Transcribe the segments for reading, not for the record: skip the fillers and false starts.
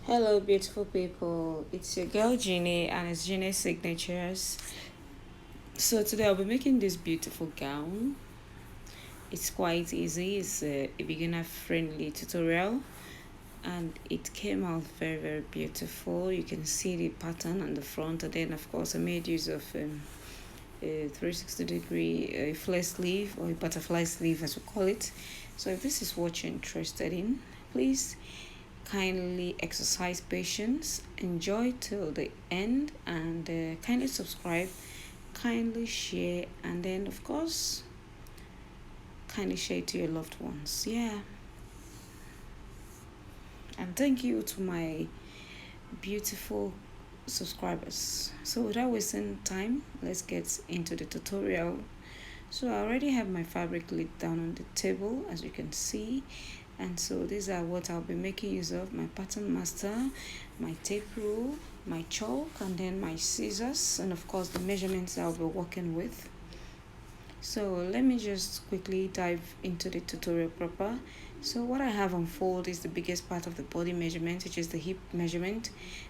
Hello, beautiful people. It's your girl Jeannie, and it's Jeannie Signatures. So today I'll be making this beautiful gown. It's quite easy. It's a beginner-friendly tutorial, and it came out very beautiful. You can see the pattern on the front, and then of course I made use of a 360-degree flare sleeve or a butterfly sleeve, as we call it. So if this is what you're interested in, please kindly exercise patience, enjoy till the end, and kindly subscribe, kindly share, and then, of course, kindly share it to your loved ones. Yeah. And thank you to my beautiful subscribers. So, without wasting time, let's get into the tutorial. So, I already have my fabric laid down on the table, as you can see, and so these are what I'll be making use of: my pattern master, my tape rule, my chalk, and then my scissors, and of course the measurements I'll be working with. So let me just quickly dive into the tutorial proper. So what I have on fold is the biggest part of the body measurement, which is the hip measurement,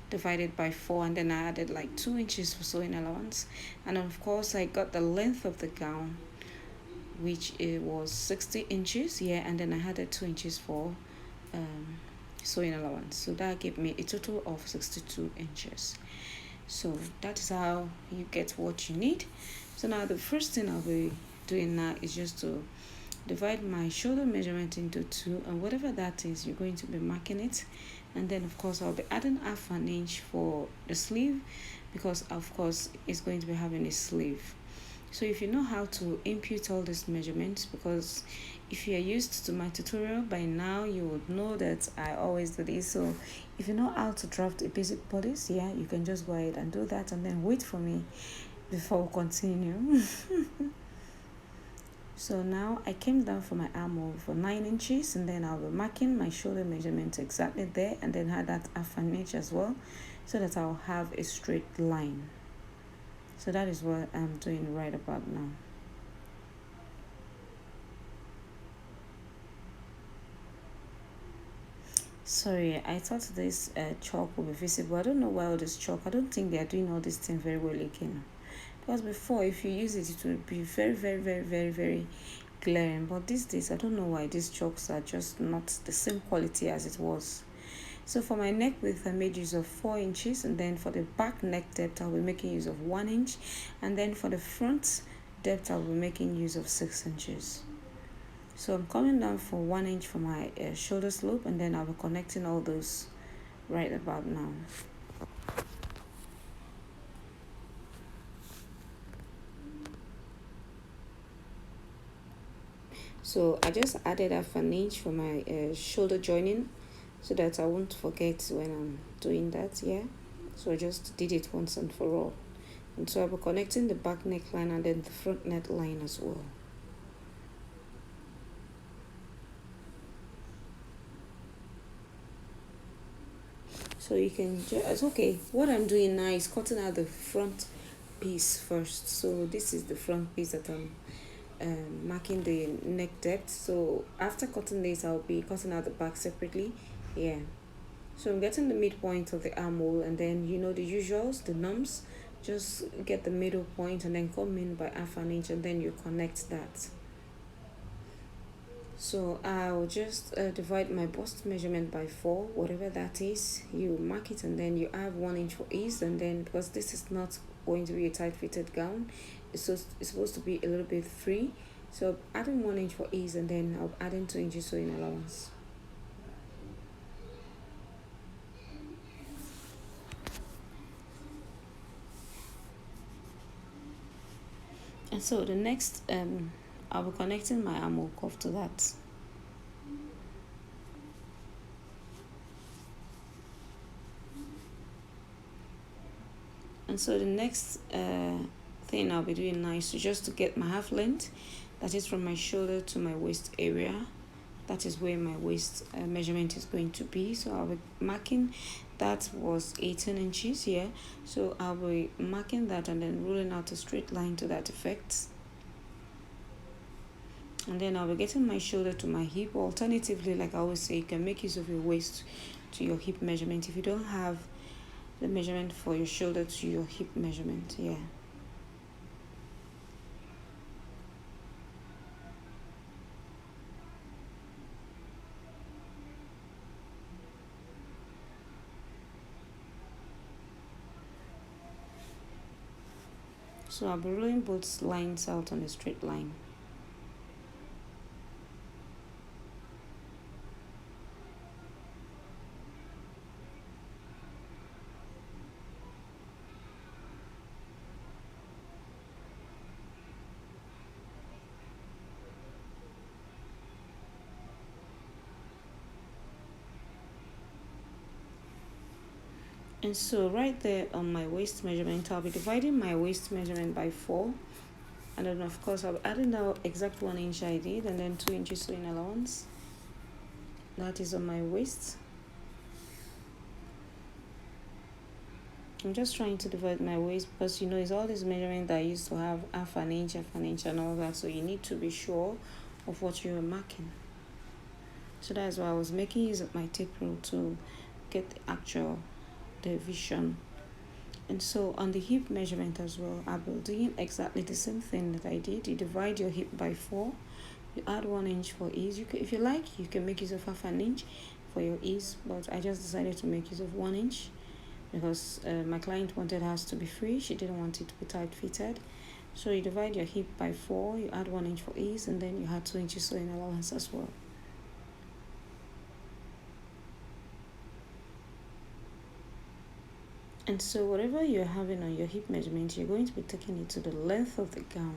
divided by 4, and then I added like 2 inches for sewing allowance, and of course I got the length of the gown, which it was 60 inches, yeah, and then I added 2 inches for um, sewing allowance, so that gave me a total of 62 inches. So that is how you get what you need. So now the first thing I'll be doing now is just to divide my shoulder measurement into two, and whatever that is, you're going to be marking it. And then of course I'll be adding half an inch for the sleeve, because of course it's going to be having a sleeve. So if you know how to input all these measurements, because if you are used to my tutorial by now, you would know that I always do this. So if you know how to draft a basic bodice, yeah, you can just go ahead and do that, and then wait for me before we continue. So now I came down for my armhole for 9 inches, and then I'll be marking my shoulder measurement exactly there, and then add that half an inch as well, so that I'll have a straight line. So that is what I'm doing right about now. Sorry, I thought this chalk would be visible. I don't know why all this chalk. I don't think they are doing all this thing very well again. Because before, if you use it, it would be very glaring. But these days, I don't know why these chalks are just not the same quality as it was. So for my neck width, I made use of 4 inches, and then for the back neck depth, I'll be making use of 1 inch, and then for the front depth, I'll be making use of 6 inches. So I'm coming down for 1 inch for my shoulder slope, and then I'll be connecting all those right about now. So I just added half an inch for my shoulder joining, so that I won't forget when I'm doing that, yeah. So I just did it once and for all. And so I'll be connecting the back neckline and then the front neckline as well. So you can just, okay, what I'm doing now is cutting out the front piece first. So this is the front piece that I'm marking the neck depth. So after cutting this, I'll be cutting out the back separately, yeah. So I'm getting the midpoint of the armhole, and then you know the usuals, the nums. Just get the middle point and then come in by half an inch, and then you connect that. So I'll just divide my bust measurement by 4, whatever that is. You mark it, and then you add 1 inch for ease, and then because this is not going to be a tight fitted gown, it's supposed to be a little bit free. So adding 1 inch for ease, and then I'll add in 2 inches sewing allowance. And so the next I'll be connecting my armhole cuff to that. And so the next thing I'll be doing now is just to get my half length, that is from my shoulder to my waist area. That is where my waist measurement is going to be. So I'll be marking, that was 18 inches here. So I'll be marking that and then ruling out a straight line to that effect. And then I'll be getting my shoulder to my hip. Alternatively, like I always say, you can make use of your waist to your hip measurement if you don't have the measurement for your shoulder to your hip measurement. Yeah. So I'll be rolling both lines out on a straight line. And so right there on my waist measurement, I'll be dividing my waist measurement by 4. And then of course I'll be adding the exact 1 inch I did, and then 2 inches sewing allowance. That is on my waist. I'm just trying to divide my waist because it's all this measurement that I used to have half an inch, and all that. So you need to be sure of what you are marking. So that's why I was making use of my tape rule to get the actual division. And so on the hip measurement as well, I'll be doing exactly the same thing that I did. You divide your hip by 4. You add 1 inch for ease. If you like, you can make use of half an inch for your ease, but I just decided to make use of 1 inch because my client wanted hers to be free. She didn't want it to be tight fitted. So you divide your hip by 4, you add 1 inch for ease, and then you add 2 inches sewing allowance as well. And so whatever you're having on your hip measurement, you're going to be taking it to the length of the gown,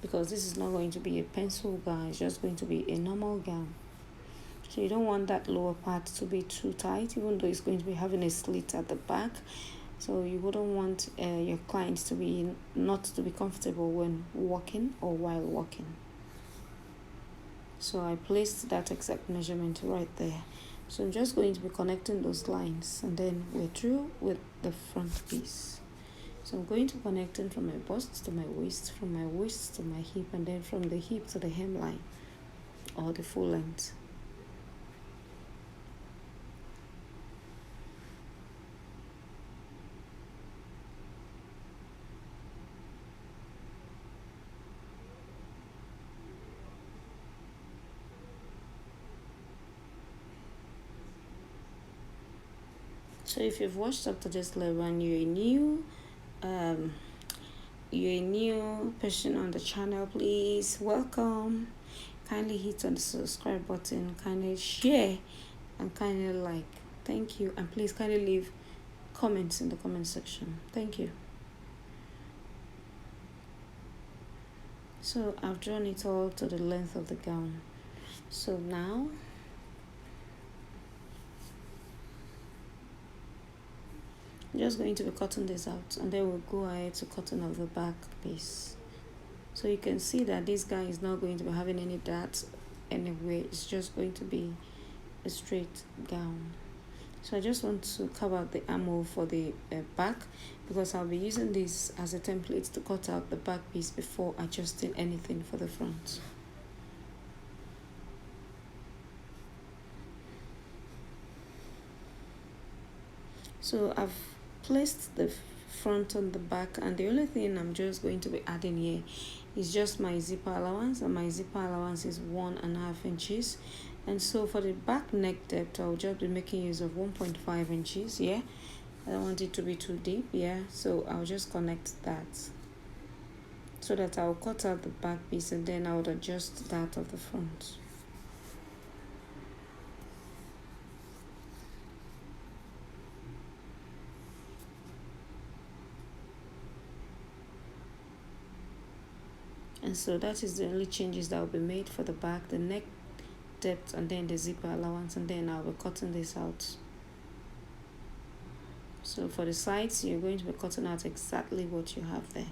because this is not going to be a pencil gown, it's just going to be a normal gown. So you don't want that lower part to be too tight, even though it's going to be having a slit at the back. So you wouldn't want your clients to be not to be comfortable when walking or while walking. So I placed that exact measurement right there. So I'm just going to be connecting those lines, and then we're through with the front piece. So I'm going to be connecting from my bust to my waist, from my waist to my hip, and then from the hip to the hemline, or the full length. So if you've watched up to this level and you're a new person on the channel, please welcome. Kindly hit on the subscribe button, kindly share, and kindly like. Thank you, and please kindly leave comments in the comment section. Thank you. So I've drawn it all to the length of the gown. So now I'm just going to be cutting this out, and then we'll go ahead to cutting of the back piece. So you can see that this guy is not going to be having any darts anywhere. It's just going to be a straight gown. So I just want to cover out the armhole for the back, because I'll be using this as a template to cut out the back piece before adjusting anything for the front. So I've placed the front on the back, and the only thing I'm just going to be adding here is just my zipper allowance, and my zipper allowance is 1.5 inches. And so for the back neck depth, I'll just be making use of 1.5 inches. I don't want it to be too deep. So I'll just connect that so that I'll cut out the back piece, and then I would adjust that of the front. And so that is the only changes that will be made for the back, the neck depth, and then the zipper allowance, and then I'll be cutting this out. So for the sides, you're going to be cutting out exactly what you have there.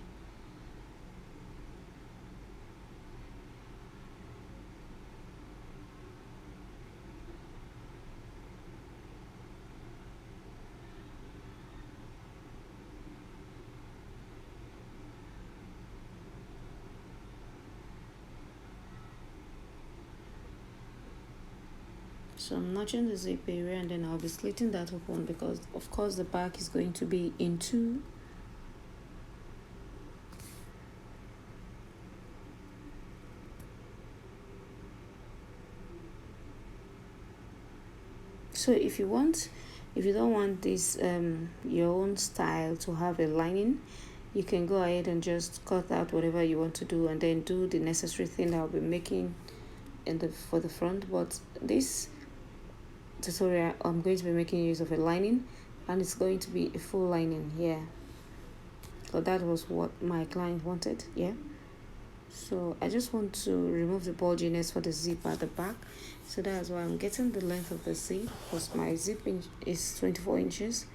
So I'm notching the zip area, and then I'll be slitting that open because of course the back is going to be in two. So if you don't want this your own style to have a lining, you can go ahead and just cut out whatever you want to do and then do the necessary thing that I'll be making in the for the front. But this tutorial, I'm going to be making use of a lining, and it's going to be a full lining here. So that was what my client wanted. Yeah. So I just want to remove the bulginess for the zip at the back. So that's why I'm getting the length of the zip, because my zip is 24 inches.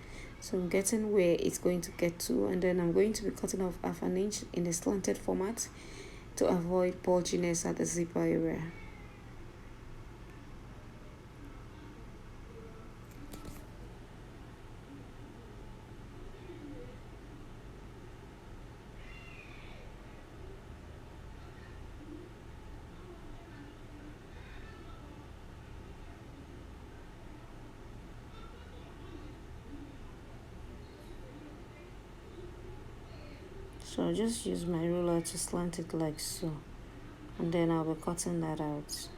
So I'm getting where it's going to get to, and then I'm going to be cutting off half an inch in a slanted format to avoid bulginess at the zipper area. So I'll just use my ruler to slant it like so, and then I'll be cutting that out.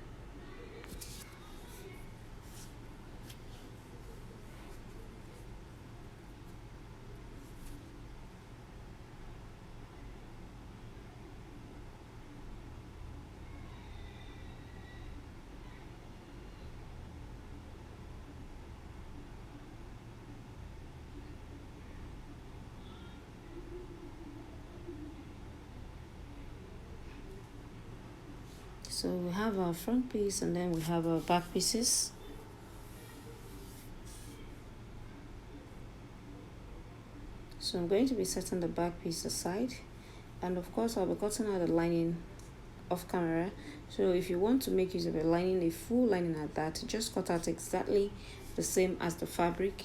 So we have our front piece, and then we have our back pieces. So I'm going to be setting the back piece aside, and of course I'll be cutting out the lining off camera. So if you want to make use of a lining, a full lining at that, just cut out exactly the same as the fabric.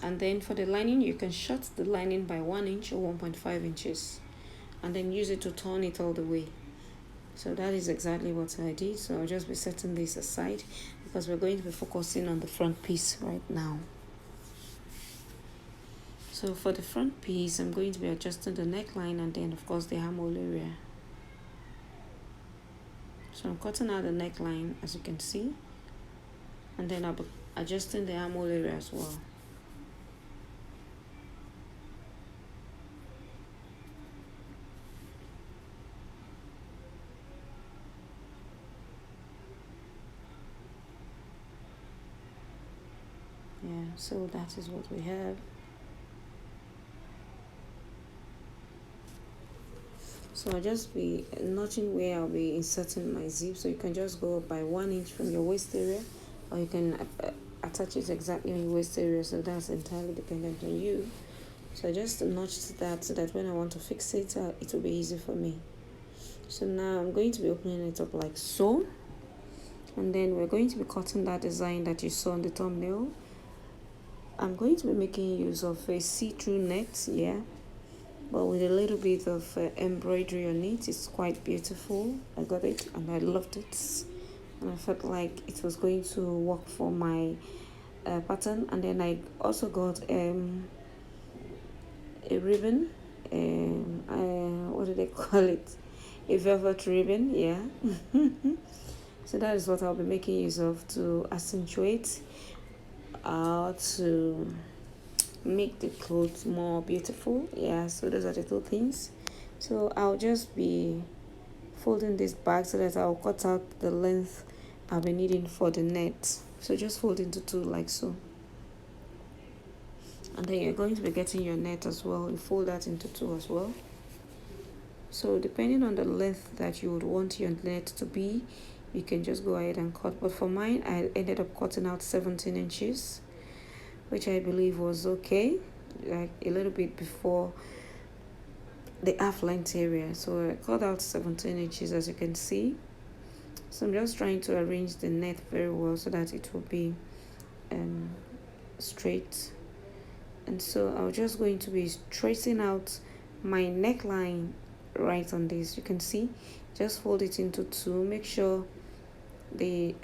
And then for the lining, you can short the lining by 1 inch or 1.5 inches, and then use it to turn it all the way. So that is exactly what I did. So I'll just be setting this aside because we're going to be focusing on the front piece right now. So for the front piece, I'm going to be adjusting the neckline and then of course the armhole area. So I'm cutting out the neckline, as you can see, and then I'll be adjusting the armhole area as well. Yeah, so that is what we have. So I'll just be notching where I'll be inserting my zip. So you can just go up by 1 inch from your waist area, or you can attach it exactly on your waist area. So that's entirely dependent on you. So I just notched that so that when I want to fix it, it will be easy for me. So now I'm going to be opening it up like so, and then we're going to be cutting that design that you saw on the thumbnail. I'm going to be making use of a see-through net, yeah, but with a little bit of embroidery on it. It's quite beautiful. I got it and I loved it, and I felt like it was going to work for my pattern. And then I also got a ribbon, what do they call it, a velvet ribbon, yeah. So that is what I'll be making use of to accentuate, to make the clothes more beautiful. Yeah, so those are the two things. So I'll just be folding this back so that I'll cut out the length I'll be needing for the net. So just fold into two like so, and then you're going to be getting your net as well. You fold that into two as well. So depending on the length that you would want your net to be, you can just go ahead and cut. But for mine, I ended up cutting out 17 inches, which I believe was okay, like a little bit before the half length area. So I cut out 17 inches, as you can see. So I'm just trying to arrange the net very well so that it will be straight. And so I'm just going to be tracing out my neckline right on this. You can see, just fold it into two. Make sure the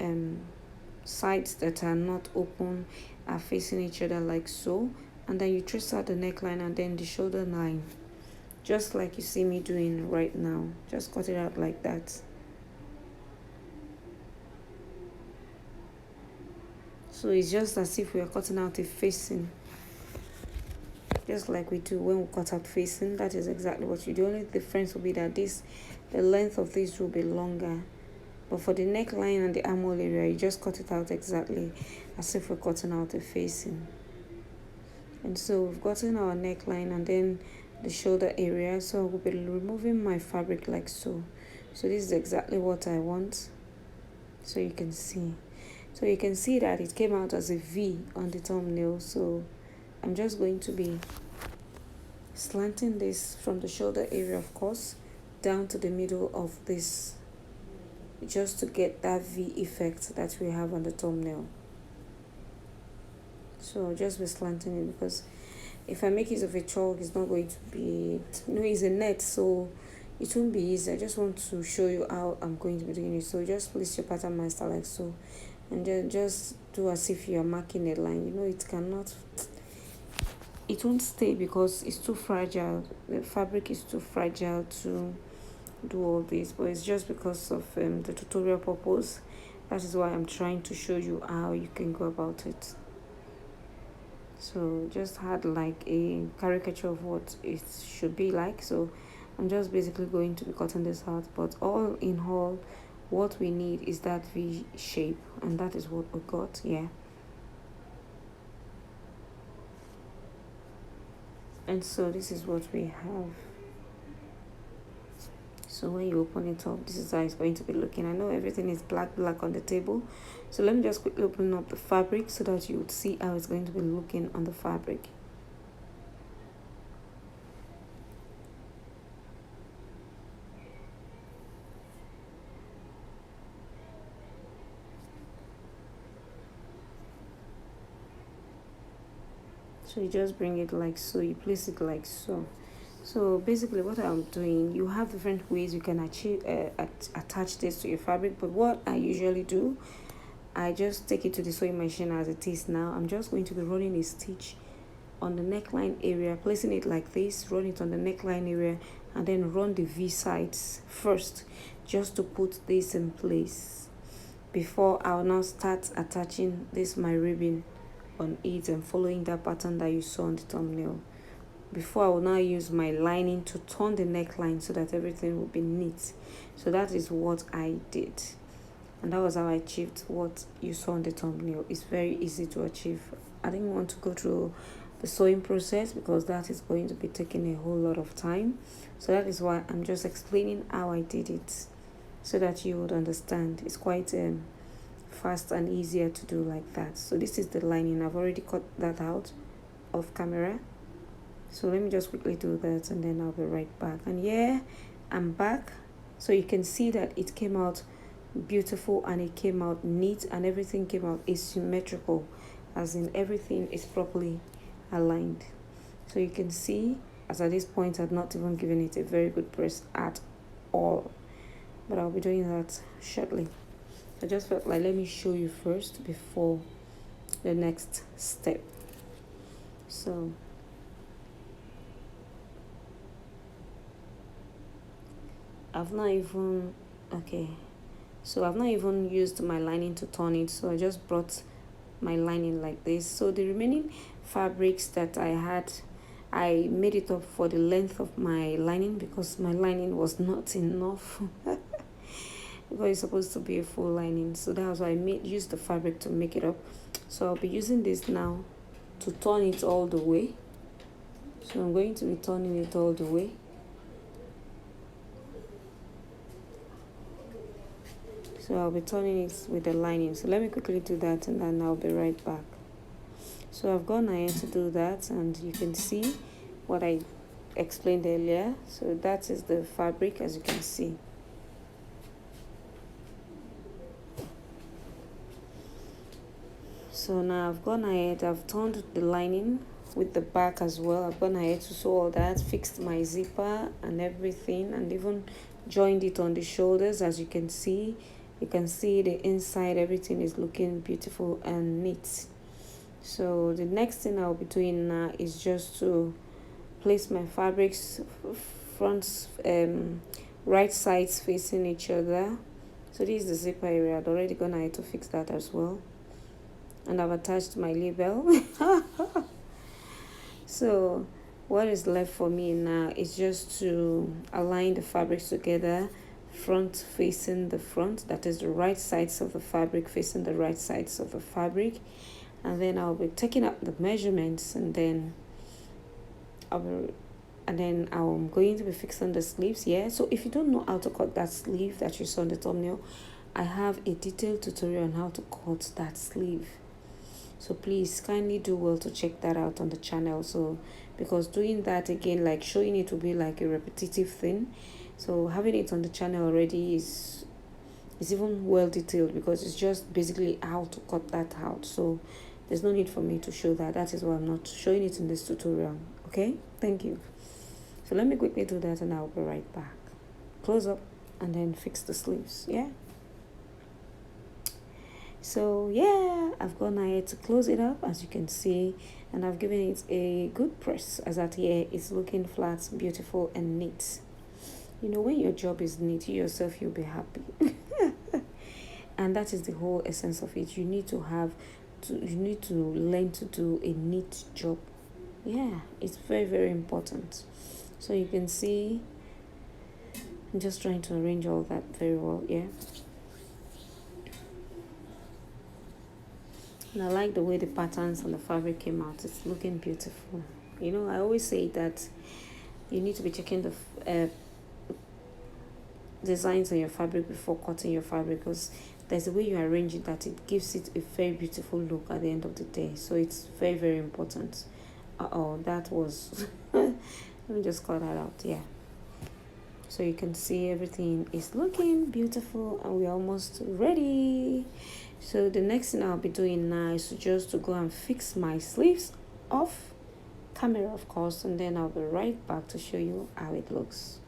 sides that are not open are facing each other like so, and then you trace out the neckline and then the shoulder line, just like you see me doing right now. Just cut it out like that. So it's just as if we are cutting out a facing, just like we do when we cut out facing. That is exactly what you do. The only difference will be that the length of this will be longer, but for the neckline and the armhole area, you just cut it out exactly as if we're cutting out a facing. And so we've gotten our neckline and then the shoulder area. So I will be removing my fabric like so. So this is exactly what I want. So you can see. So you can see that it came out as a V on the thumbnail. So I'm just going to be slanting this from the shoulder area, of course, down to the middle of this, just to get that V effect that we have on the thumbnail. So I'll just be slanting it, because if I make use of a chalk, it's not going to be, it's a net, so it won't be easy. I just want to show you how I'm going to be doing it. So just place your pattern master like so, and then just do as if you are marking a line. It won't stay because it's too fragile. The fabric is too fragile to do all this, but it's just because of the tutorial purpose. That is why I'm trying to show you how you can go about it. So just had like a caricature of what it should be like. So I'm just basically going to be cutting this out, but all in all, what we need is that V shape, and that is what we got. Yeah. And so this is what we have. So when you open it up, this is how it's going to be looking. I know everything is black on the table, so let me just quickly open up the fabric so that you would see how it's going to be looking on the fabric. So you just bring it like so, you place it like so. So basically what I'm doing, you have different ways you can attach this to your fabric, but what I usually do, I just take it to the sewing machine as it is now. I'm just going to be running a stitch on the neckline area, placing it like this, run it on the neckline area, and then run the V sides first, just to put this in place before I'll now start attaching this my ribbon on it and following that pattern that you saw on the thumbnail. Before I will now use my lining to turn the neckline so that everything will be neat. So that is what I did, and that was how I achieved what you saw on the thumbnail. It's very easy to achieve. I didn't want to go through the sewing process because that is going to be taking a whole lot of time. So that is why I'm just explaining how I did it so that you would understand. It's quite fast and easier to do like that. So this is the lining. I've already cut that out off camera. So let me just quickly do that and then I'll be right back. And yeah, I'm back. So you can see that it came out beautiful and it came out neat and everything came out asymmetrical, as in everything is properly aligned. So you can see, as at this point I've not even given it a very good press at all, but I'll be doing that shortly. I just felt like, let me show you first before the next step. So I've not even used my lining to turn it, so I just brought my lining like this. So the remaining fabrics that I had, I made it up for the length of my lining because my lining was not enough because it's supposed to be a full lining. So that's why I used the fabric to make it up. So I'll be using this now to turn it all the way. So I'm going to be turning it all the way. So I'll be turning it with the lining. So let me quickly do that and then I'll be right back. So I've gone ahead to do that and you can see what I explained earlier. So that is the fabric, as you can see. So now I've gone ahead, I've turned the lining with the back as well. I've gone ahead to sew all that, fixed my zipper and everything, and even joined it on the shoulders, as you can see. You can see the inside, everything is looking beautiful and neat. So the next thing I'll be doing now is just to place my fabrics front, right sides facing each other. So this is the zipper area. I'd already gone ahead to fix that as well, and I've attached my label. So what is left for me now is just to align the fabrics together, front facing the front, that is the right sides of the fabric facing the right sides of the fabric. And then I'll be taking up the measurements, and then I'm going to be fixing the sleeves. Yeah, so if you don't know how to cut that sleeve that you saw in the thumbnail, I have a detailed tutorial on how to cut that sleeve. So please kindly do well to check that out on the channel. So because doing that again, like showing it will be like a repetitive thing. So having it on the channel already is even well detailed, because it's just basically how to cut that out. So there's no need for me to show that. That is why I'm not showing it in this tutorial. Okay, thank you. So let me quickly do that and I'll be right back. Close up and then fix the sleeves. Yeah. So yeah, I've gone ahead to close it up, as you can see, and I've given it a good press, as that here it's looking flat, beautiful and neat. You know, when your job is neat, you yourself, you'll be happy. And that is the whole essence of it. You need to learn to do a neat job. Yeah, it's very, very important. So you can see I'm just trying to arrange all that very well. Yeah. And I like the way the patterns on the fabric came out. It's looking beautiful. You know, I always say that you need to be checking the designs on your fabric before cutting your fabric, because there's a way you arrange it that it gives it a very beautiful look at the end of the day. So it's very, very important. That was let me just cut that out. Yeah, so you can see everything is looking beautiful and we're almost ready. So the next thing I'll be doing now is just to go and fix my sleeves off camera, of course, and then I'll be right back to show you how it looks.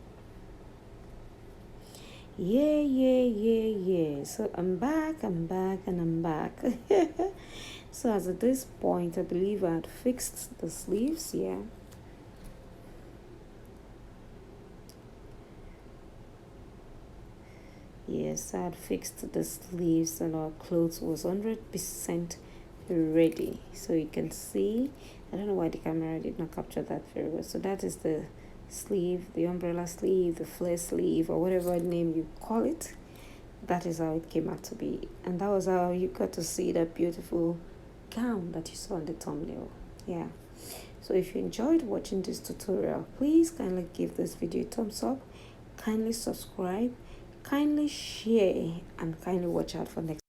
Yeah. So I'm back, and I'm back. So as at this point, I believe I had fixed the sleeves. Yeah. Yes, I had fixed the sleeves and our clothes was 100% ready. So you can see, I don't know why the camera did not capture that very well. So that is the sleeve, the umbrella sleeve, the flare sleeve, or whatever name you call it. That is how it came out to be. And that was how you got to see that beautiful gown that you saw in the thumbnail. Yeah. So if you enjoyed watching this tutorial, please kindly give this video a thumbs up, kindly subscribe, kindly share, and kindly watch out for next